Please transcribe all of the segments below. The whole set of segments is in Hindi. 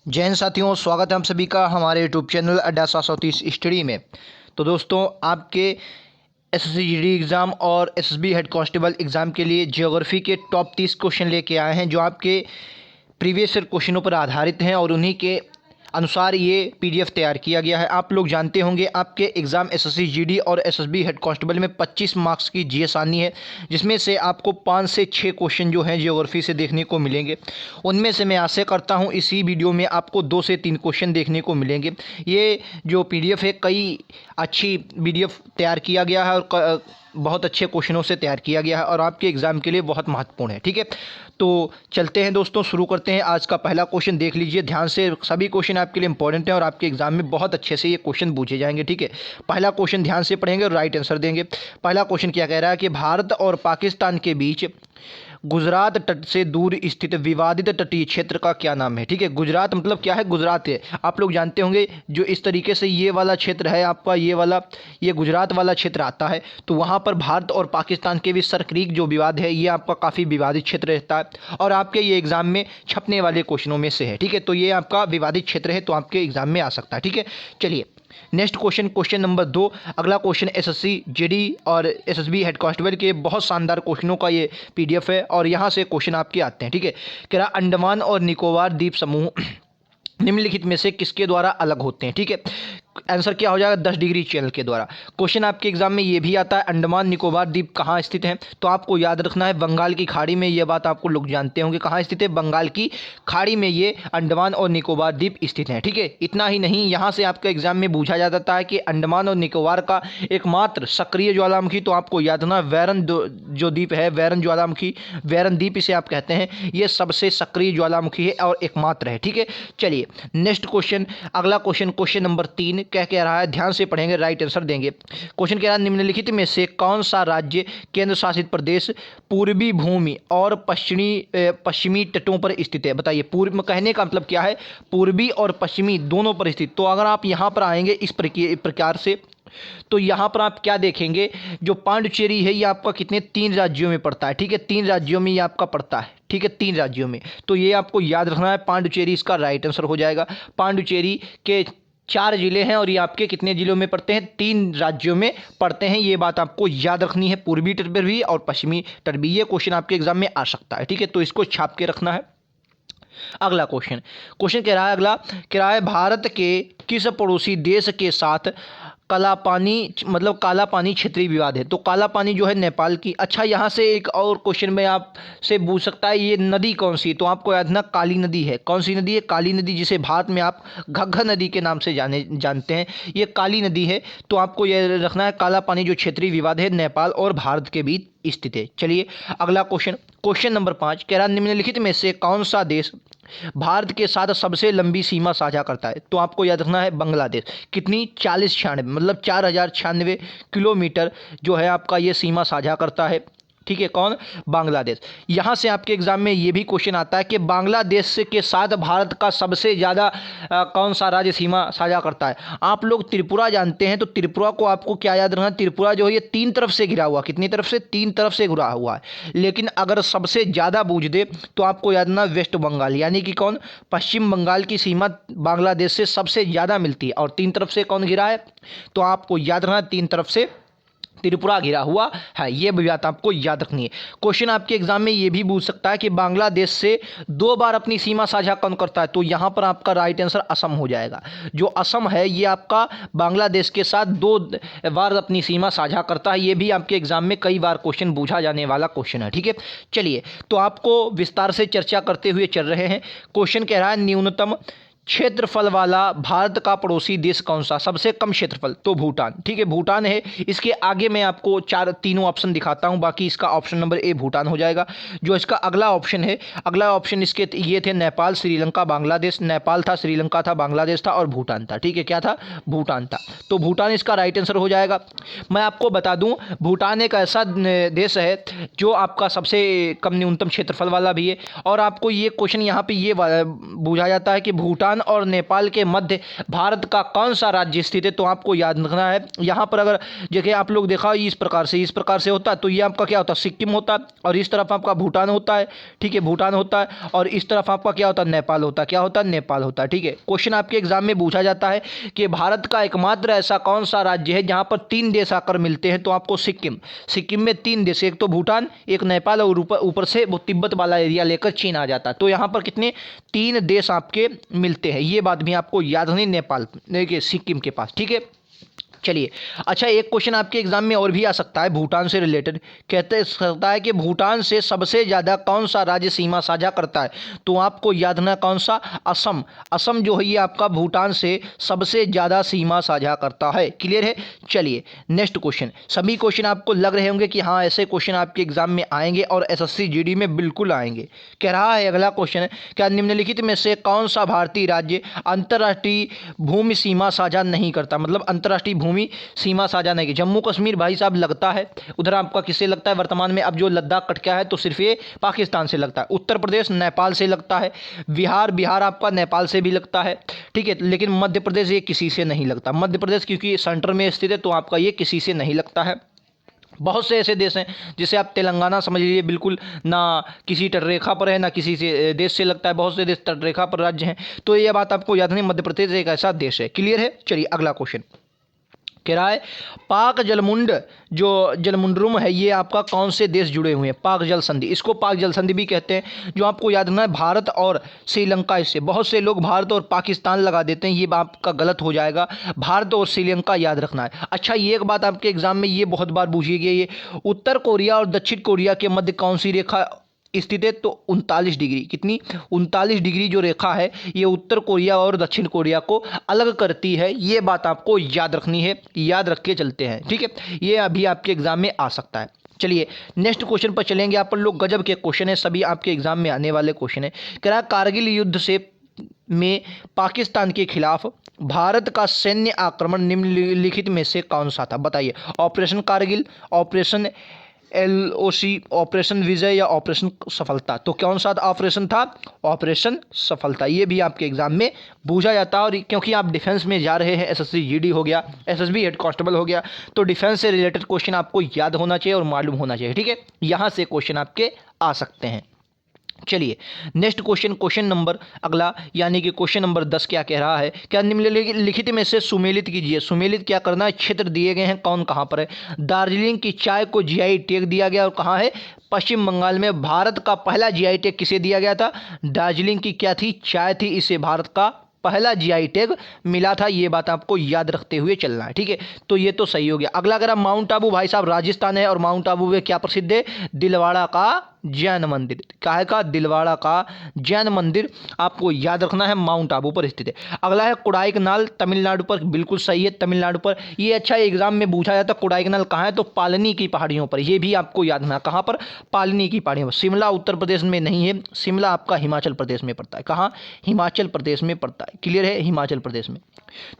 जय हिंद साथियों, स्वागत है हम सभी का हमारे यूट्यूब चैनल अड्डा 730 स्टडी में। तो दोस्तों, आपके एसएससी जीडी एग्ज़ाम और एसएसबी हेड कांस्टेबल एग्ज़ाम के लिए ज्योग्राफी के टॉप 30 क्वेश्चन लेके आए हैं, जो आपके प्रीवियस ईयर क्वेश्चनों पर आधारित हैं और उन्हीं के अनुसार ये पीडीएफ तैयार किया गया है। आप लोग जानते होंगे, आपके एग्ज़ाम एसएससी जीडी और एसएसबी हेड कांस्टेबल में 25 मार्क्स की जीएस आनी है, जिसमें से आपको 5 से 6 क्वेश्चन जो हैं ज्योग्राफी से देखने को मिलेंगे। उनमें से मैं आशा करता हूं इसी वीडियो में आपको 2 से 3 क्वेश्चन देखने को मिलेंगे। ये जो पीडीएफ है, कई अच्छी पीडीएफ तैयार किया गया है और बहुत अच्छे क्वेश्चनों से तैयार किया गया है और आपके एग्ज़ाम के लिए बहुत महत्वपूर्ण है। ठीक है, तो चलते हैं दोस्तों, शुरू करते हैं। आज का पहला क्वेश्चन देख लीजिए ध्यान से, सभी क्वेश्चन आपके लिए इंपॉर्टेंट हैं और आपके एग्जाम में बहुत अच्छे से ये क्वेश्चन पूछे जाएंगे। ठीक है, पहला क्वेश्चन ध्यान से पढ़ेंगे और राइट आंसर देंगे। पहला क्वेश्चन क्या कह रहा है कि भारत और पाकिस्तान के बीच गुजरात तट से दूर स्थित विवादित तटीय क्षेत्र का क्या नाम है। ठीक है, गुजरात मतलब क्या है, गुजरात है। आप लोग जानते होंगे, जो इस तरीके से ये वाला क्षेत्र है आपका, ये गुजरात वाला क्षेत्र आता है, तो वहाँ पर भारत और पाकिस्तान के बीच सरक्रीक जो विवाद है, ये आपका काफ़ी विवादित क्षेत्र रहता है और आपके ये एग्जाम में छपने वाले क्वेश्चनों में से है। ठीक है, तो ये आपका विवादित क्षेत्र है, तो आपके एग्जाम में आ सकता है। ठीक है, चलिए नेक्स्ट क्वेश्चन, क्वेश्चन नंबर 2। अगला क्वेश्चन एसएससी जीडी और एसएसबी हेड कांस्टेबल के बहुत शानदार क्वेश्चनों का ये पीडीएफ है और यहाँ से क्वेश्चन आपके आते हैं। ठीक है, कह रहा अंडमान और निकोबार द्वीप समूह निम्नलिखित में से किसके द्वारा अलग होते हैं। ठीक है, आंसर क्या हो जाएगा, 10 डिग्री चैनल के द्वारा। क्वेश्चन आपके एग्जाम में ये भी आता है, अंडमान निकोबार द्वीप कहाँ स्थित है, तो आपको याद रखना है बंगाल की खाड़ी में। ये बात आपको लोग जानते होंगे कहाँ स्थित है, बंगाल की खाड़ी में ये अंडमान और निकोबार द्वीप स्थित हैं। ठीक है, इतना ही नहीं, यहाँ से आपके एग्जाम में पूछा जाता है कि अंडमान और निकोबार का एकमात्र सक्रिय ज्वालामुखी, तो आपको याद रखना वैरन जो द्वीप है, वैरन ज्वालामुखी, वैरन द्वीप इसे आप कहते हैं, ये सबसे सक्रिय ज्वालामुखी है और एकमात्र है। ठीक है, चलिए नेक्स्ट क्वेश्चन, अगला क्वेश्चन, क्वेश्चन नंबर 3 क्या कह रहा है, ध्यान से पढ़ेंगे, राइट आंसर देंगे। क्वेश्चन कह रहा है निम्नलिखित में से कौन सा राज्य केंद्र शासित प्रदेश पूर्वी भूमि और पश्चिमी तटों पर स्थित है। बताइए, पूर्व कहने का मतलब क्या है, पूर्वी और पश्चिमी दोनों पर स्थित। तो अगर आप यहाँ पर आएंगे इस प्रकार से, तो यहाँ पर आप क्या देखेंगे, जो पांडुचेरी है ये आपका कितने 3 राज्यों में पड़ता है। ठीक है, 3 राज्यों में ये आपका पड़ता है। ठीक है, 3 राज्यों में, तो ये आपको याद रखना है, पांडुचेरी इसका राइट आंसर हो जाएगा। पांडुचेरी के 4 जिले हैं और ये आपके कितने जिलों में पड़ते हैं, 3 राज्यों में पड़ते हैं। ये बात आपको याद रखनी है, पूर्वी तट पर भी और पश्चिमी तट भी। ये क्वेश्चन आपके एग्जाम में आ सकता है। ठीक है, तो इसको छाप के रखना है। अगला क्वेश्चन, कह रहा है, अगला कह रहा है भारत के किस पड़ोसी देश के साथ काला पानी क्षेत्रीय विवाद है। तो काला पानी जो है नेपाल की। अच्छा, यहाँ से एक और क्वेश्चन में आपसे पूछ सकता है, ये नदी कौन सी, तो आपको याद रखना काली नदी है। कौन सी नदी है, काली नदी, जिसे भारत में आप घग्घर नदी के नाम से जानते हैं, ये काली नदी है। तो आपको यह रखना है, काला पानी जो क्षेत्रीय विवाद है, नेपाल और भारत के बीच स्थित है। चलिए अगला क्वेश्चन, क्वेश्चन नंबर 5 कह रहा निम्नलिखित में से कौन सा देश भारत के साथ सबसे लंबी सीमा साझा करता है। तो आपको याद रखना है बांग्लादेश। कितनी, 4096, मतलब 4096 किलोमीटर जो है आपका ये सीमा साझा करता है। ठीक है, कौन, बांग्लादेश। यहाँ से आपके एग्जाम में ये भी क्वेश्चन आता है कि बांग्लादेश के साथ भारत का सबसे ज़्यादा कौन सा राज्य सीमा साझा करता है। आप लोग त्रिपुरा जानते हैं, तो त्रिपुरा को आपको क्या याद रखना, त्रिपुरा जो है ये 3 तरफ से घिरा हुआ, कितनी तरफ से, 3 तरफ से घिरा हुआ है। लेकिन अगर सबसे ज़्यादा बूझ दे तो आपको याद रखना वेस्ट बंगाल, यानी कि कौन, पश्चिम बंगाल की सीमा बांग्लादेश से सबसे ज़्यादा मिलती है। और 3 तरफ से कौन घिरा है, तो आपको याद रखना 3 तरफ से त्रिपुरा घिरा हुआ है। ये भी बात आपको याद रखनी है। क्वेश्चन आपके एग्जाम में ये भी पूछ सकता है कि बांग्लादेश से 2 बार अपनी सीमा साझा कौन करता है। तो यहाँ पर आपका राइट आंसर असम हो जाएगा। जो असम है ये आपका बांग्लादेश के साथ 2 बार अपनी सीमा साझा करता है। ये भी आपके एग्जाम में कई बार क्वेश्चन पूछा जाने वाला क्वेश्चन है। ठीक है, चलिए तो आपको विस्तार से चर्चा करते हुए चल रहे हैं। क्वेश्चन कह रहा है न्यूनतम क्षेत्रफल वाला भारत का पड़ोसी देश कौन सा, सबसे कम क्षेत्रफल, तो भूटान। ठीक है, भूटान है। इसके आगे मैं आपको तीनों ऑप्शन दिखाता हूं, बाकी इसका ऑप्शन नंबर ए भूटान हो जाएगा। जो इसका अगला ऑप्शन है, अगला ऑप्शन इसके ये थे नेपाल, श्रीलंका, बांग्लादेश। नेपाल था, श्रीलंका था, बांग्लादेश था और भूटान था। ठीक है, क्या था, भूटान था। तो भूटान इसका राइट आंसर हो जाएगा। मैं आपको बता दूं, भूटान एक ऐसा देश है जो आपका सबसे कम न्यूनतम क्षेत्रफल वाला भी है। और आपको ये क्वेश्चन यहाँ पे ये पूछा जाता है कि भूटान भूटान और नेपाल के मध्य भारत का कौन सा राज्य स्थित है? तो आपको याद रखना है, यहाँ पर अगर जगह आप लोग देखा इस प्रकार से होता है, तो ये आपका क्या होता है? सिक्किम होता है, और इस तरफ आपका भूटान होता है, ठीक है, भूटान होता है, और इस तरफ आपका क्या होता है? नेपाल होता है। क्या होता है? नेपाल होता है, ठीक है। क्वेश्चन आपके एग्जाम में पूछा जाता है कि भारत का एकमात्र ऐसा कौन सा राज्य है जहाँ पर 3 देश आकर मिलते हैं? तो आपको सिक्किम में 3 देश, एक तो भूटान, एक नेपाल, और ऊपर से वो तिब्बत वाला एरिया लेकर चीन आ जाता है। तो यहाँ पर कितने 3 देश आपके मिलते हैं, ये बात भी आपको याद रखनी, नेपाल देखिए सिक्किम के पास, ठीक है। चलिए, अच्छा एक क्वेश्चन आपके एग्जाम में और भी आ सकता है भूटान से रिलेटेड। कहते सकता है कि भूटान से सबसे ज़्यादा कौन सा राज्य सीमा साझा करता है? तो आपको याद रखना कौन सा? असम। असम जो है ये आपका भूटान से सबसे ज़्यादा सीमा साझा करता है। क्लियर है? चलिए नेक्स्ट क्वेश्चन। सभी क्वेश्चन आपको लग रहे होंगे कि हाँ ऐसे क्वेश्चन आपके एग्जाम में आएंगे और एसएससी जीडी में बिल्कुल आएंगे। कह रहा है अगला क्वेश्चन, क्या निम्नलिखित में से कौन सा भारतीय राज्य अंतर्राष्ट्रीय भूमि सीमा साझा नहीं करता? मतलब अंतर्राष्ट्रीय भूमि सीमा साझा नहीं की। जम्मू कश्मीर भाई साहब लगता है, उधर आपका किससे लगता है वर्तमान में? अब जो लद्दाख कट गया है तो सिर्फ ये पाकिस्तान से लगता है। उत्तर प्रदेश नेपाल से लगता है, बिहार आपका नेपाल से भी लगता है, ठीक है, लेकिन मध्य प्रदेश ये किसी से नहीं लगता। मध्य प्रदेश क्योंकि सेंटर में स्थित है तो आपका ये किसी से नहीं लगता है। बहुत से ऐसे देश हैं जिसे आप तेलंगाना समझ लीजिए, बिल्कुल ना किसी तटरेखा पर है ना किसी से देश से लगता है, बहुत से देश तटरेखा पर राज्य हैं। तो ये बात आपको याद नहीं, मध्य प्रदेश एक ऐसा देश है। क्लियर है? चलिए अगला क्वेश्चन कह रहा है पाक जलमुंड जो जलमुंडरुम है ये आपका कौन से देश जुड़े हुए हैं? पाक जल संधि, इसको पाक जल संधि भी कहते हैं। जो आपको याद रखना है भारत और श्रीलंका, इससे बहुत से लोग भारत और पाकिस्तान लगा देते हैं, ये आपका गलत हो जाएगा, भारत और श्रीलंका याद रखना है। अच्छा ये एक बात आपके एग्जाम में ये बहुत बार पूछी गई है, उत्तर कोरिया और दक्षिण कोरिया के मध्य कौन सी रेखा स्थित है? तो 39 डिग्री। कितनी? 39 डिग्री जो रेखा है ये उत्तर कोरिया और दक्षिण कोरिया को अलग करती है, ये बात आपको याद रखनी है, याद रख के चलते हैं, ठीक है। ये अभी आपके एग्जाम में आ सकता है। चलिए नेक्स्ट क्वेश्चन पर चलेंगे। आप लोग गजब के क्वेश्चन है, सभी आपके एग्जाम में आने वाले क्वेश्चन है। कह रहा कारगिल युद्ध से में पाकिस्तान के खिलाफ भारत का सैन्य आक्रमण निम्नलिखित में से कौन सा था? बताइए, operation Kargil, operation LOC, operation Vijay, या ऑपरेशन सफलता? तो कौन सा ऑपरेशन था? ऑपरेशन सफलता। ये भी आपके एग्जाम में पूछा जाता है, और क्योंकि आप डिफेंस में जा रहे हैं, SSC GD हो गया, SSB हेड कांस्टेबल हो गया, तो डिफेंस से रिलेटेड क्वेश्चन आपको याद होना चाहिए और मालूम होना चाहिए, ठीक है। यहाँ से क्वेश्चन आपके आ सकते हैं। चलिए नेक्स्ट क्वेश्चन नंबर अगला यानी कि क्वेश्चन नंबर 10 क्या कह रहा है? क्या निम्नलिखित में से सुमेलित कीजिए। सुमेलित क्या करना है? क्षेत्र दिए गए हैं, कौन कहाँ पर है? दार्जिलिंग की चाय को GI टैग दिया गया और कहाँ है? पश्चिम बंगाल में। भारत का पहला GI टैग किसे दिया गया था? दार्जिलिंग की क्या थी? चाय थी, इसे भारत का पहला GI टैग मिला था, ये बात आपको याद रखते हुए चलना है, ठीक है। तो ये तो सही हो गया। अगला अगर आप माउंट आबू, भाई साहब राजस्थान है, और माउंट आबू में क्या प्रसिद्ध है? दिलवाड़ा का जैन मंदिर। काहे का? दिलवाड़ा का जैन मंदिर आपको याद रखना है, माउंट आबू पर स्थित है। अगला है कोडाईकनाल, तमिलनाडु पर। बिल्कुल सही है, तमिलनाडु पर। ये अच्छा एग्जाम में पूछा जाता है कोडाईकनाल कहाँ है? तो पालनी की पहाड़ियों पर, ये भी आपको याद रखना। कहाँ पर? पालनी की पहाड़ियों पर। शिमला उत्तर प्रदेश में नहीं है, शिमला आपका हिमाचल प्रदेश में पड़ता है। कहाँ? हिमाचल प्रदेश में पड़ता है। क्लियर है? हिमाचल प्रदेश में।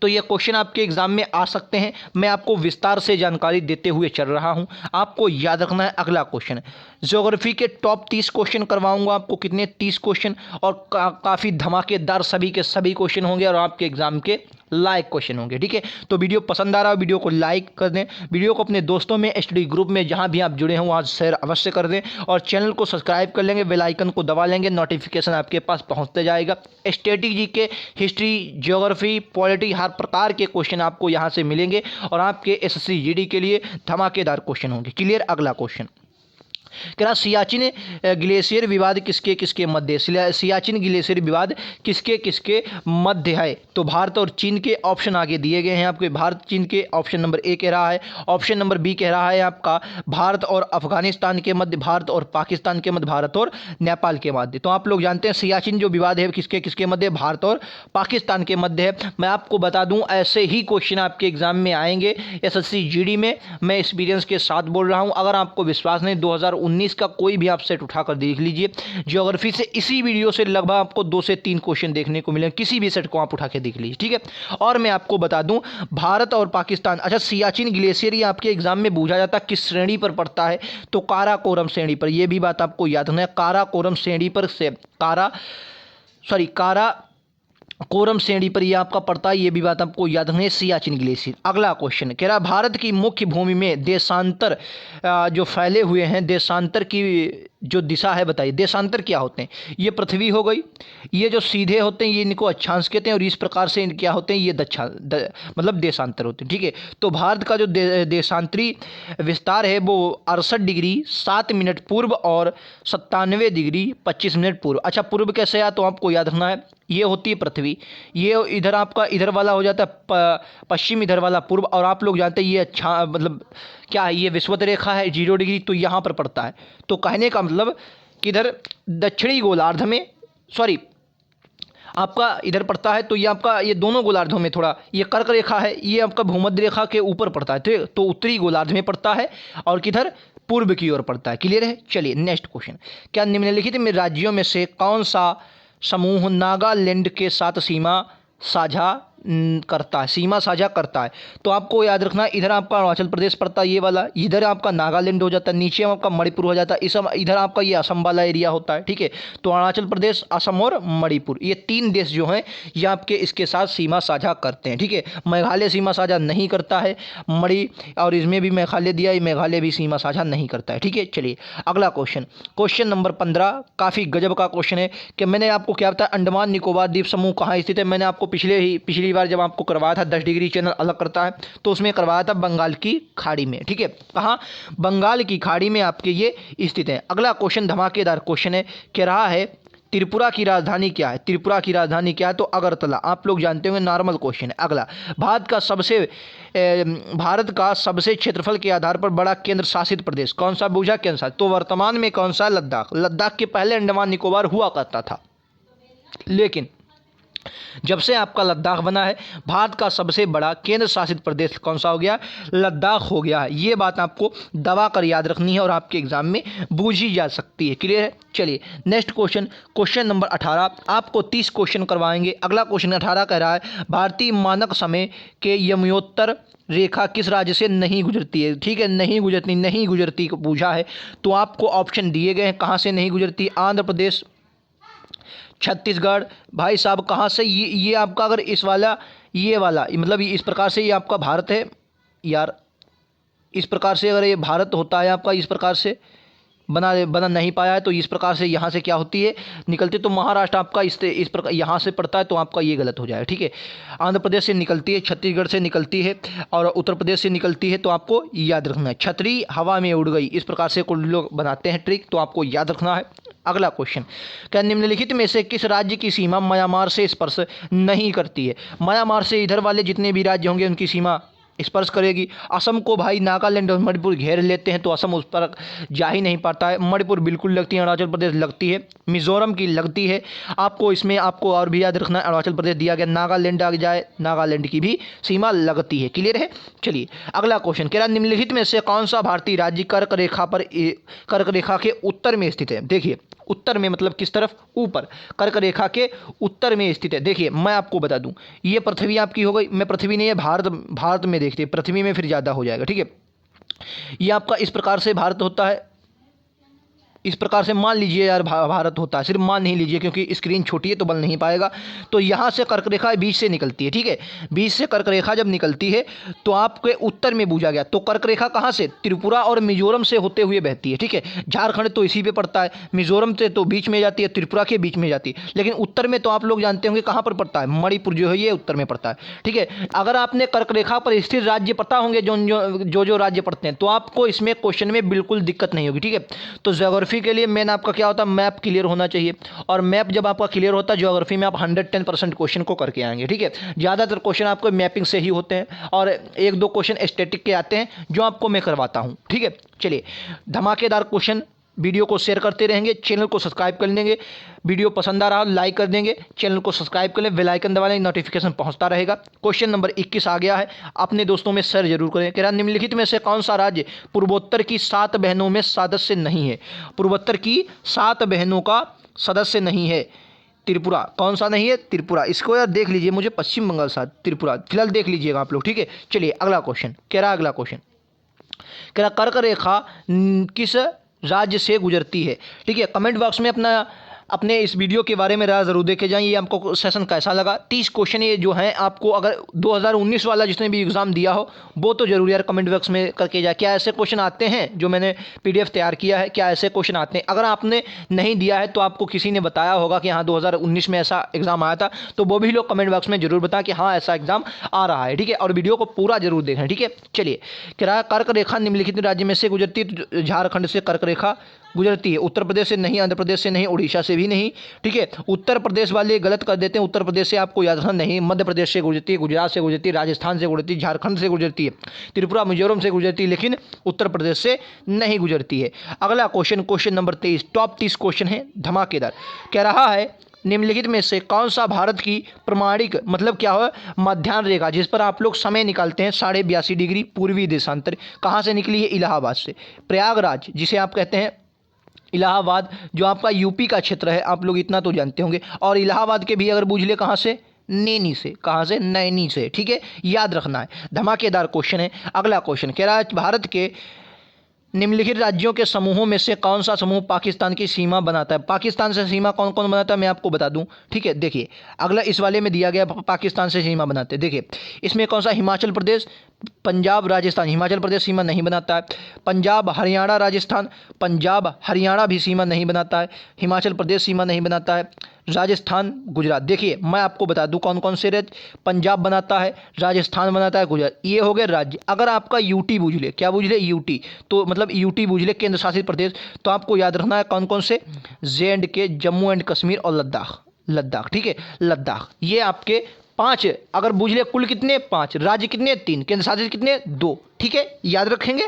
तो ये क्वेश्चन आपके एग्जाम में आ सकते हैं, मैं आपको विस्तार से जानकारी देते हुए चल रहा हूं। आपको याद रखना है अगला क्वेश्चन। ज्योग्राफी के टॉप 30 क्वेश्चन करवाऊंगा आपको। कितने? 30 क्वेश्चन, और काफ़ी धमाकेदार सभी के सभी क्वेश्चन होंगे, और आपके एग्जाम के लाइक क्वेश्चन होंगे, ठीक है। तो वीडियो पसंद आ रहा है, वीडियो को लाइक कर दें, वीडियो को अपने दोस्तों में, स्टडी ग्रुप में, जहां भी आप जुड़े हों वहां शेयर अवश्य कर दें, और चैनल को सब्सक्राइब कर लेंगे, बेल आइकन को दबा लेंगे, नोटिफिकेशन आपके पास पहुंचते जाएगा। स्ट्रेटेजी के, हिस्ट्री, ज्योग्राफी, पॉलिटी, हर प्रकार के क्वेश्चन आपको यहां से मिलेंगे, और आपके SSC GD के लिए धमाकेदार क्वेश्चन होंगे। क्लियर? अगला क्वेश्चन कह रहा सियाचिन ग्लेशियर विवाद किसके किसके मध्य? सियाचिन ग्लेशियर विवाद किसके किसके मध्य है? तो भारत और चीन के ऑप्शन आगे दिए गए हैं आपके। भारत चीन के ऑप्शन नंबर A कह रहा है, ऑप्शन नंबर B कह रहा है आपका भारत और अफगानिस्तान के मध्य, भारत और पाकिस्तान के मध्य, भारत और नेपाल के मध्य। तो आप लोग जानते हैं सियाचिन जो विवाद है किसके किसके मध्य? भारत और पाकिस्तान के मध्य है। मैं आपको बता दूं ऐसे ही क्वेश्चन आपके एग्जाम में आएंगे SSC GD में, मैं एक्सपीरियंस के साथ बोल रहा हूं। अगर आपको विश्वास नहीं, 2019 का कोई भी आप सेट उठाकर देख लीजिए, ज्योग्राफी से इसी वीडियो से लगभग आपको 2 से 3 क्वेश्चन देखने को मिलेंगे, किसी भी सेट को आप उठा के देख लीजिए, ठीक है। और मैं आपको बता दूं भारत और पाकिस्तान, अच्छा सियाचिन ग्लेशियर ये आपके एग्जाम में पूछा जाता है किस श्रेणी पर पड़ता है? तो काराकोरम श्रेणी पर। यह भी बात आपको याद रखना है, काराकोरम श्रेणी पर से कोरम श्रेणी पर ये आपका पड़ता है, ये भी बात आपको याद रखनी है, सियाचिन ग्लेशियर। अगला क्वेश्चन कह रहा भारत की मुख्य भूमि में देशांतर जो फैले हुए हैं, देशांतर की जो दिशा है बताइए। देशांतर क्या होते हैं? ये पृथ्वी हो गई, ये जो सीधे होते हैं ये इनको अक्षांश कहते हैं, और इस प्रकार से क्या होते हैं ये मतलब देशांतर होते हैं। ठीक है, तो भारत का जो देशांतरी विस्तार है वो 68 डिग्री 7 मिनट पूर्व और 97 डिग्री 25 मिनट पूर्व। अच्छा, पूर्व कैसे आया तो आपको याद रखना है, ये होती है पृथ्वी, ये इधर आपका इधर वाला हो जाता है पश्चिम, इधर वाला पूर्व, और आप लोग जानते हैं ये अच्छा मतलब क्या है, ये विषुवत रेखा है 0 डिग्री, तो यहाँ पर पड़ता है। तो कहने का मतलब कि इधर दक्षिणी गोलार्ध में, सॉरी आपका इधर पड़ता है, तो ये आपका ये दोनों गोलार्धों में थोड़ा ये कर्क रेखा है, ये आपका भूमध्य रेखा के ऊपर पड़ता है, ठीक, तो उत्तरी गोलार्ध में पड़ता है और किधर पूर्व की ओर पड़ता है। क्लियर है? चलिए नेक्स्ट क्वेश्चन, क्या निम्नलिखित में राज्यों में से कौन सा समूह नागालैंड के साथ सीमा साझा करता है, सीमा साझा करता है? तो आपको याद रखना है, इधर आपका अरुणाचल प्रदेश पड़ता है ये वाला, इधर आपका नागालैंड हो जाता है, नीचे आपका मणिपुर हो जाता है, इधर आपका ये असम वाला एरिया होता है। ठीक है, तो अरुणाचल प्रदेश, असम और मणिपुर, ये 3 देश जो हैं ये आपके इसके साथ सीमा साझा करते हैं। ठीक है, मेघालय सीमा साझा नहीं करता है, मणि और इसमें भी मेघालय दिया है, मेघालय भी सीमा साझा नहीं करता है। ठीक है, चलिए अगला क्वेश्चन, क्वेश्चन नंबर 15, काफ़ी गजब का क्वेश्चन है कि मैंने आपको क्या बताया, अंडमान निकोबार द्वीप समूह कहाँ स्थित है? मैंने आपको पिछली बार जब आपको करवाया था 10 डिग्री चैनल अलग करता है, तो उसमें करवाया था बंगाल की खाड़ी में। ठीक है, कहाँ? बंगाल की खाड़ी में आपके ये स्थित है। अगला क्वेश्चन धमाकेदार क्वेश्चन है, कह रहा है त्रिपुरा की राजधानी क्या है? त्रिपुरा की राजधानी क्या है? तो अगरतला। आप लोग जानते होंगे, नॉर्मल क्वेश्चन है। अगला, भारत का सबसे क्षेत्रफल के आधार पर बड़ा केंद्र शासित प्रदेश कौन सा? पूछा केंद्र शासित, तो वर्तमान में कौन सा? लद्दाख। लद्दाख के पहले अंडमान निकोबार हुआ करता था, लेकिन जब से आपका लद्दाख बना है, भारत का सबसे बड़ा केंद्र शासित प्रदेश कौन सा हो गया? लद्दाख हो गया है। ये बात आपको दबा कर याद रखनी है और आपके एग्जाम में पूछी जा सकती है। क्लियर है? चलिए नेक्स्ट क्वेश्चन, क्वेश्चन नंबर 18, आपको 30 क्वेश्चन करवाएंगे। अगला क्वेश्चन 18 कह रहा है भारतीय मानक समय के यमोत्तर रेखा किस राज्य से नहीं गुजरती है? ठीक है, नहीं गुजरती को पूछा है, तो आपको ऑप्शन दिए गए हैं कहाँ से नहीं गुजरती। आंध्र प्रदेश, छत्तीसगढ़, भाई साहब कहाँ से? ये आपका अगर इस वाला ये वाला मतलब इस प्रकार से ये आपका भारत है यार, इस प्रकार से अगर ये भारत होता है आपका, इस प्रकार से बना नहीं पाया है, तो इस प्रकार से यहाँ से क्या होती है निकलती, तो महाराष्ट्र आपका इस प्रकार यहाँ से पड़ता है, तो आपका ये गलत हो जाएगा। ठीक है, आंध्र प्रदेश से निकलती है, छत्तीसगढ़ से निकलती है और उत्तर प्रदेश से निकलती है, तो आपको याद रखना है। छतरी हवा में उड़ गई, इस प्रकार से कुछ लोग बनाते हैं ट्रिक, तो आपको याद रखना है। अगला क्वेश्चन, क्या निम्नलिखित में से किस राज्य की सीमा म्यांमार से स्पर्श नहीं करती है? म्यांमार से इधर वाले जितने भी राज्य होंगे उनकी सीमा स्पर्श करेगी। असम को भाई नागालैंड और मणिपुर घेर लेते हैं, तो असम उस पर जा ही नहीं पाता है। मणिपुर बिल्कुल लगती है, अरुणाचल प्रदेश लगती है, मिजोरम की लगती है। आपको इसमें आपको और भी याद रखना है, अरुणाचल प्रदेश दिया गया, नागालैंड आ जाए, नागालैंड की भी सीमा लगती है। क्लियर है? चलिए अगला क्वेश्चन, कह रहा निम्नलिखित में से कौन सा भारतीय राज्य कर्क रेखा के उत्तर में स्थित है? देखिए उत्तर में मतलब किस तरफ? ऊपर, कर्क रेखा के उत्तर में स्थित है। देखिए मैं आपको बता दूं, ये पृथ्वी आपकी हो गई, मैं पृथ्वी नहीं है, भारत में देखते हैं, पृथ्वी में फिर ज़्यादा हो जाएगा। ठीक है, ये आपका इस प्रकार से भारत होता है, इस प्रकार से मान लीजिए यार भारत होता है, सिर्फ मान नहीं लीजिए क्योंकि स्क्रीन छोटी है तो बन नहीं पाएगा। तो यहाँ से कर्क रेखा बीच से निकलती है। ठीक है, बीच से कर्क रेखा जब निकलती है तो आपके उत्तर में बूझा गया, तो कर्क रेखा कहाँ से? त्रिपुरा और मिजोरम से होते हुए बहती है। ठीक है, झारखंड तो इसी पे पड़ता है, मिजोरम से तो बीच में जाती है, त्रिपुरा के बीच में जाती है, लेकिन उत्तर में तो आप लोग जानते होंगे कहाँ पर पड़ता है, मणिपुर जो है ये उत्तर में पड़ता है। ठीक है, अगर आपने कर्क रेखा पर स्थित राज्य पता होंगे जो राज्य पड़ते हैं, तो आपको इसमें क्वेश्चन में बिल्कुल दिक्कत नहीं होगी। ठीक है, तो ज्योग्राफी के लिए मेन आपका क्या होता है? मैप क्लियर होना चाहिए, और मैप जब आपका क्लियर होता है ज्योग्राफी में आप 110% क्वेश्चन को करके आएंगे। ठीक है, ज़्यादातर क्वेश्चन आपको मैपिंग से ही होते हैं और 1-2 क्वेश्चन स्टैटिक के आते हैं जो आपको मैं करवाता हूँ। ठीक है, चलिए धमाकेदार क्वेश्चन, वीडियो को शेयर करते रहेंगे, चैनल को सब्सक्राइब कर लेंगे, वीडियो पसंद आ रहा लाइक कर देंगे, चैनल को सब्सक्राइब कर लें, बेल आइकन दबा लें, नोटिफिकेशन पहुंचता रहेगा। क्वेश्चन नंबर 21 आ गया है, अपने दोस्तों में शेयर जरूर करें। कह रहा निम्नलिखित में से कौन सा राज्य पूर्वोत्तर की 7 बहनों में सदस्य नहीं है? पूर्वोत्तर की 7 बहनों का सदस्य नहीं है त्रिपुरा। कौन सा नहीं है? त्रिपुरा। इसको यार देख लीजिए, मुझे पश्चिम बंगाल साथ त्रिपुरा फिलहाल देख लीजिएगा आप लोग। ठीक है, चलिए अगला क्वेश्चन, कह रहा अगला क्वेश्चन, कह रहा कर्क रेखा किस राज्य से गुजरती है? ठीक है, कमेंट बॉक्स में अपना अपने इस वीडियो के बारे में राय ज़रूर देखे जाएँ। ये आपको सेशन कैसा लगा। 30 क्वेश्चन ये जो हैं आपको, अगर 2019 वाला जिसने भी एग्ज़ाम दिया हो वो तो ज़रूर यार कमेंट बॉक्स में करके जाए, क्या ऐसे क्वेश्चन आते हैं जो मैंने PDF तैयार किया है, क्या ऐसे क्वेश्चन आते हैं। अगर आपने नहीं दिया है तो आपको किसी ने बताया होगा कि हाँ 2019 में ऐसा एग्ज़ाम आया था, तो वो भी लोग कमेंट बॉक्स में ज़रूर बताएं कि हाँ ऐसा एग्ज़ाम आ रहा है, ठीक है। और वीडियो को पूरा जरूर देखें, ठीक है। चलिए, कर्क रेखा निम्नलिखित राज्य में से गुजरती है, तो झारखंड से कर्क रेखा गुजरती है। उत्तर प्रदेश से नहीं, आंध्र प्रदेश से नहीं, उड़ीसा से भी नहीं, ठीक है। उत्तर प्रदेश वाले गलत कर देते हैं, उत्तर प्रदेश से आपको याद रखना नहीं। मध्य प्रदेश से गुजरती है, गुजरात से गुजरती है, राजस्थान से गुजरती है, झारखंड से गुजरती है, त्रिपुरा मिजोरम से गुजरती है, लेकिन उत्तर प्रदेश से नहीं गुजरती है। अगला question, question number 23, top 30 question है धमाकेदार। कह रहा है निम्नलिखित में से कौन सा भारत की प्रमाणिक मतलब क्या हो मध्याह्न रेखा, जिस पर आप लोग समय निकालते हैं 82.5 डिग्री पूर्वी देशांतर, कहाँ से निकली है? इलाहाबाद से। प्रयागराज जिसे आप कहते हैं इलाहाबाद, जो आपका यूपी का क्षेत्र है, आप लोग इतना तो जानते होंगे। और इलाहाबाद के भी अगर बूझ ले कहाँ से? नैनी से। कहाँ से? नैनी से, ठीक है, याद रखना है। धमाकेदार क्वेश्चन है। अगला क्वेश्चन कह रहा है भारत के निम्नलिखित राज्यों के समूहों में से कौन सा समूह पाकिस्तान की सीमा बनाता है? पाकिस्तान से सीमा कौन कौन बनाता है मैं आपको बता दूं, ठीक है। देखिए अगला इस वाले में दिया गया पाकिस्तान से सीमा बनाते हैं। देखिए इसमें कौन सा? हिमाचल प्रदेश, पंजाब, राजस्थान। हिमाचल प्रदेश सीमा नहीं बनाता है। पंजाब, हरियाणा, राजस्थान। पंजाब, हरियाणा भी सीमा नहीं बनाता है। हिमाचल प्रदेश सीमा नहीं बनाता है। राजस्थान, गुजरात। देखिए मैं आपको बता दूं कौन कौन से राज्य पंजाब बनाता है, राजस्थान बनाता है, गुजरात, ये हो गए राज्य। अगर आपका यूटी बूझ ले, क्या बूझ ले? यूटी, तो मतलब यूटी बूझ ले केंद्र शासित प्रदेश, तो आपको याद रखना है कौन कौन से? JNK, जम्मू एंड कश्मीर और लद्दाख। लद्दाख, ठीक है, लद्दाख। ये आपके 5, अगर बूझ ले कुल कितने? 5 राज्य, कितने? 3 केंद्र शासित कितने? 2, ठीक है, याद रखेंगे।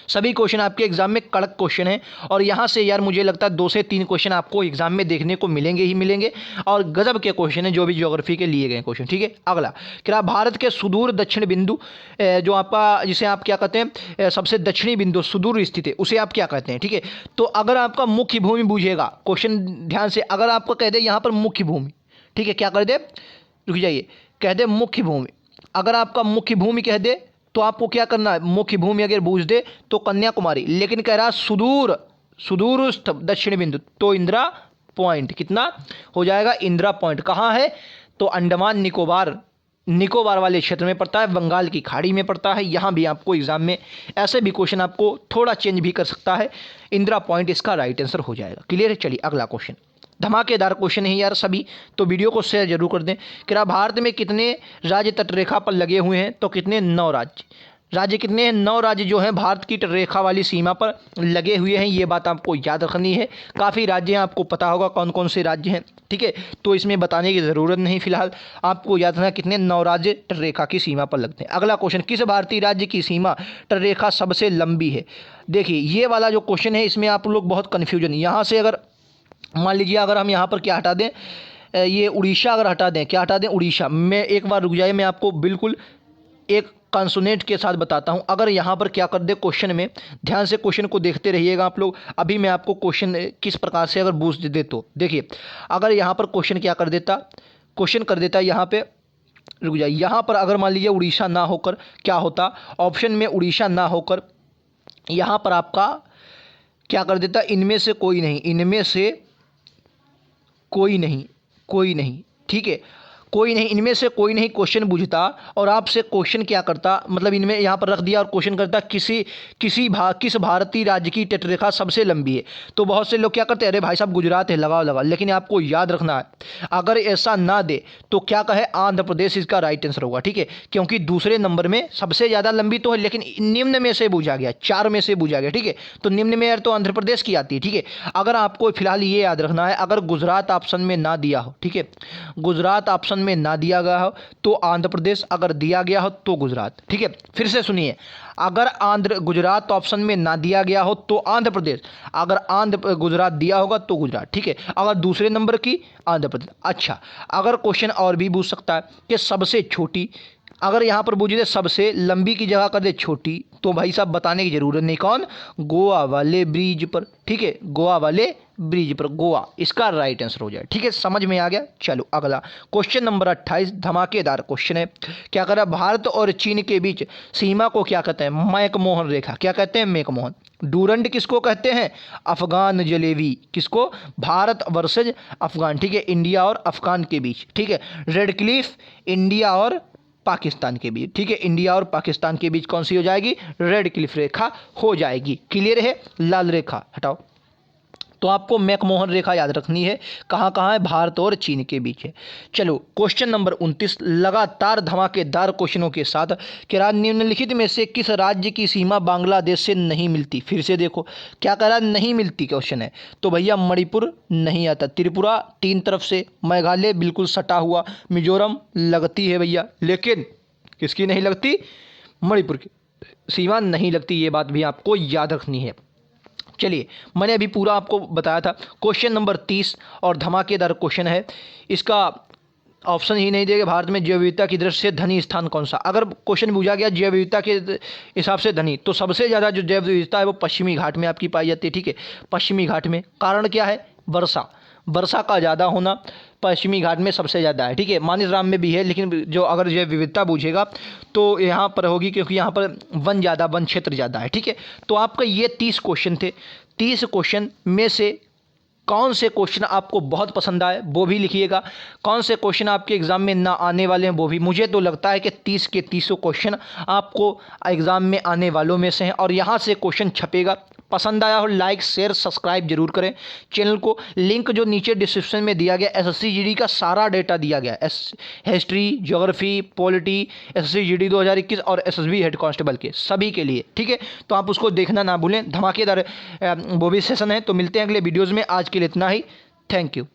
सभी क्वेश्चन आपके एग्जाम में कड़क क्वेश्चन है, और यहाँ से यार मुझे लगता है 2 से 3 क्वेश्चन आपको एग्जाम में देखने को मिलेंगे ही मिलेंगे, और गजब के क्वेश्चन है जो भी ज्योग्राफी के लिए गए क्वेश्चन, ठीक है। अगला क्या? भारत के सुदूर दक्षिण बिंदु, जो आपका जिसे आप क्या कहते हैं सबसे दक्षिणी बिंदु सुदूर स्थित है, उसे आप क्या कहते हैं, ठीक है। तो अगर आपका मुख्य भूमि बूझेगा, क्वेश्चन ध्यान से, अगर आपको कह दे यहाँ पर मुख्य भूमि, ठीक है, क्या कर दे? रुक जाइए, कह दे मुख्य भूमि। अगर आपका मुख्य भूमि कह दे तो आपको क्या करना है? मुख्य भूमि अगर बूझ दे तो कन्याकुमारी, लेकिन कह रहा सुदूरस्थ दक्षिण बिंदु, तो इंदिरा पॉइंट। कितना हो जाएगा? इंदिरा पॉइंट। कहाँ है? तो अंडमान निकोबार वाले क्षेत्र में पड़ता है, बंगाल की खाड़ी में पड़ता है। यहाँ भी आपको एग्जाम में ऐसे भी क्वेश्चन आपको थोड़ा चेंज भी कर सकता है। इंदिरा पॉइंट इसका राइट आंसर हो जाएगा। क्लियर है? चलिए अगला क्वेश्चन, धमाकेदार क्वेश्चन है यार सभी, तो वीडियो को शेयर जरूर कर दें। क्या भारत में कितने राज्य तटरेखा पर लगे हुए हैं? तो कितने? 9 राज्य कितने हैं? 9 राज्य जो हैं भारत की तटरेखा वाली सीमा पर लगे हुए हैं। ये बात आपको याद रखनी है। काफ़ी राज्य हैं, आपको पता होगा कौन कौन से राज्य हैं, ठीक है, तो इसमें बताने की ज़रूरत नहीं। फिलहाल आपको याद रखना कितने? 9 राज्य तटरेखा की सीमा पर लगते हैं। अगला क्वेश्चन, किस भारतीय राज्य की सीमा तटरेखा सबसे लंबी है? देखिए ये वाला जो क्वेश्चन है इसमें आप लोग बहुत कन्फ्यूजन, यहाँ से अगर मान लीजिए अगर हम यहाँ पर क्या हटा दें, ये उड़ीसा अगर हटा दें, क्या हटा दें? उड़ीसा। मैं एक बार रुक जाइए, मैं आपको बिल्कुल एक कंसोनेंट के साथ बताता हूँ। अगर यहाँ पर क्या कर दे क्वेश्चन में, ध्यान से क्वेश्चन को देखते रहिएगा आप लोग। अभी मैं आपको क्वेश्चन किस प्रकार से अगर बूझ दे तो देखिए, अगर यहाँ पर क्वेश्चन क्या कर देता, क्वेश्चन कर देता यहाँ पे, रुक जाइए, यहाँ पर अगर मान लीजिए उड़ीसा ना होकर क्या होता, ऑप्शन में उड़ीसा ना होकर यहाँ पर आपका क्या कर देता? इनमें से कोई नहीं, इनमें से कोई नहीं, ठीक है, कोई नहीं, इनमें से कोई नहीं क्वेश्चन पूछता और आपसे क्वेश्चन क्या करता, मतलब इनमें यहाँ पर रख दिया और क्वेश्चन करता किस भारतीय राज्य की तटरेखा सबसे लंबी है। तो बहुत से लोग क्या करते हैं, अरे भाई साहब गुजरात है, लगाओ। लेकिन आपको याद रखना है अगर ऐसा ना दे तो क्या कहे? आंध्र प्रदेश इसका राइट आंसर होगा, ठीक है, क्योंकि दूसरे नंबर में सबसे ज़्यादा लंबी तो है, लेकिन निम्न में से पूछा गया, 4 में से पूछा गया, ठीक है, तो निम्न में यार तो आंध्र प्रदेश की आती है, ठीक है। अगर आपको फिलहाल ये याद रखना है, अगर गुजरात ऑप्शन में ना दिया हो, ठीक है, गुजरात ऑप्शन में ना दिया गया हो तो आंध्र प्रदेश, अगर दिया गया हो तो गुजरात, ठीक है। फिर से सुनिए, अगर गुजरात ऑप्शन में ना दिया गया हो तो आंध्र प्रदेश, अगर गुजरात दिया होगा तो गुजरात, ठीक है, अगर दूसरे नंबर की आंध्र प्रदेश। अच्छा, अगर क्वेश्चन और भी पूछ सकता है कि सबसे छोटी, अगर यहाँ पर पूछ दे सबसे लंबी की जगह कर दे छोटी, तो भाई साहब बताने की जरूरत नहीं, कौन? गोवा वाले ब्रिज पर, ठीक है, गोवा वाले ब्रिज पर, गोवा इसका राइट आंसर हो जाए। ठीक है, समझ में आ गया। चलो अगला क्वेश्चन नंबर 28 धमाकेदार क्वेश्चन है। क्या कह रहा है, भारत और चीन के बीच सीमा को क्या कहते हैं, मैकमोहन रेखा। क्या कहते हैं, मैकमोहन। डूरंड किसको कहते हैं, अफगान जलेबी। किसको, भारत वर्सेज अफगान। ठीक है, इंडिया और अफगान के बीच। ठीक है, रेड क्लिफ इंडिया और पाकिस्तान के बीच। ठीक है, इंडिया और पाकिस्तान के बीच कौन सी हो जाएगी, रेड क्लिफ रेखा हो जाएगी। क्लियर है, लाल रेखा हटाओ। तो आपको मैकमोहन रेखा याद रखनी है, कहाँ कहाँ है, भारत और चीन के बीच है। चलो क्वेश्चन नंबर 29 लगातार धमाकेदार क्वेश्चनों के साथ, कि निम्नलिखित में से किस राज्य की सीमा बांग्लादेश से नहीं मिलती। फिर से देखो क्या कह रहा, नहीं मिलती क्वेश्चन है। तो भैया मणिपुर नहीं आता, त्रिपुरा 3 तरफ से, मेघालय बिल्कुल सटा हुआ, मिजोरम लगती है भैया, लेकिन किसकी नहीं लगती, मणिपुर की सीमा नहीं लगती। ये बात भी आपको याद रखनी है। चलिए मैंने अभी पूरा आपको बताया था। क्वेश्चन नंबर 30 और धमाकेदार क्वेश्चन है, इसका ऑप्शन ही नहीं देगा, भारत में जैव विविधता की दृष्टि से धनी स्थान कौन सा। अगर क्वेश्चन पूछा गया जैव विविधता के हिसाब से धनी, तो सबसे ज़्यादा जो जैव विविधता है वो पश्चिमी घाट में आपकी पाई जाती है। ठीक है, पश्चिमी घाट में, कारण क्या है, वर्षा का ज़्यादा होना पश्चिमी घाट में सबसे ज़्यादा है। ठीक है, मानिसराम में भी है, लेकिन जो अगर जैव विविधता पूछेगा तो यहाँ पर होगी, क्योंकि यहाँ पर वन क्षेत्र ज़्यादा है। ठीक है, तो आपका ये 30 क्वेश्चन थे। 30 क्वेश्चन में से कौन से क्वेश्चन आपको बहुत पसंद आए वो भी लिखिएगा, कौन से क्वेश्चन आपके एग्ज़ाम में ना आने वाले हैं वो भी। मुझे तो लगता है कि 30 के 30 क्वेश्चन आपको एग्ज़ाम में आने वालों में से हैं, और यहाँ से क्वेश्चन छपेगा। पसंद आया हो लाइक शेयर सब्सक्राइब जरूर करें चैनल को। लिंक जो नीचे डिस्क्रिप्शन में दिया गया, एसएससी जीडी का सारा डेटा दिया गया, history, geography, polity, SSC GD 2021 और एसएसबी हेड कांस्टेबल के सभी के लिए। ठीक है, तो आप उसको देखना ना भूलें, धमाकेदार वो भी सेशन है। तो मिलते हैं अगले वीडियोज़ में, आज के लिए इतना ही। Thank you.